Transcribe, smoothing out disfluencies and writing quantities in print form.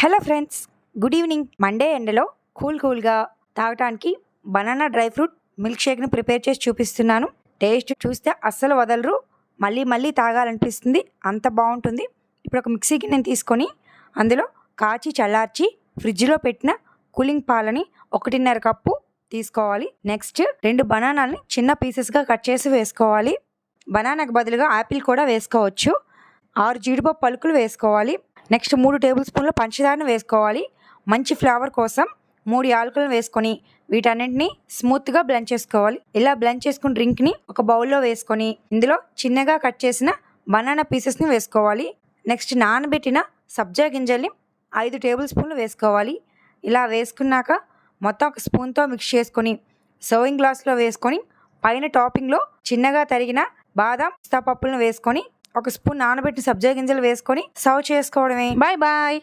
Hello friends, good evening. మండే ఎండలో కూల్గా తాగటానికి బనానా డ్రై ఫ్రూట్ మిల్క్ షేక్ని ప్రిపేర్ చేసి చూపిస్తున్నాను. టేస్ట్ చూస్తే అస్సలు వదలరు, మళ్ళీ తాగాలనిపిస్తుంది, అంత బాగుంటుంది. ఇప్పుడు ఒక మిక్సీ గిన్నెని తీసుకొని అందులో కాచి చల్లార్చి ఫ్రిడ్జ్లో పెట్టిన కూలింగ్ పాలని 1.5 కప్పు తీసుకోవాలి. నెక్స్ట్ 2 బనానాలని చిన్న పీసెస్గా కట్ చేసి వేసుకోవాలి. బనానాకు బదులుగా యాపిల్ కూడా వేసుకోవచ్చు. 6 జీడిపప్పు పలుకులు వేసుకోవాలి. నెక్స్ట్ 3 టేబుల్ స్పూన్ల పంచదారను వేసుకోవాలి. మంచి ఫ్లేవర్ కోసం 3 యాలకులను వేసుకొని వీటన్నింటినీ స్మూత్గా బ్లెండ్ చేసుకోవాలి. ఇలా బ్లెండ్ చేసుకున్న డ్రింక్ని ఒక బౌల్లో వేసుకొని ఇందులో చిన్నగా కట్ చేసిన బనానా పీసెస్ని వేసుకోవాలి. నెక్స్ట్ నానబెట్టిన సబ్జా గింజల్ని 5 టేబుల్ స్పూన్లు వేసుకోవాలి. ఇలా వేసుకున్నాక మొత్తం ఒక స్పూన్తో మిక్స్ చేసుకొని సర్వింగ్ గ్లాస్లో వేసుకొని పైన టాపింగ్లో చిన్నగా తరిగిన బాదం పిస్తా పప్పులను వేసుకొని ఒక స్పూన్ నానబెట్టిన సబ్జా గింజలు వేసుకొని సర్వ్ చేసుకోవడమే. Bye bye.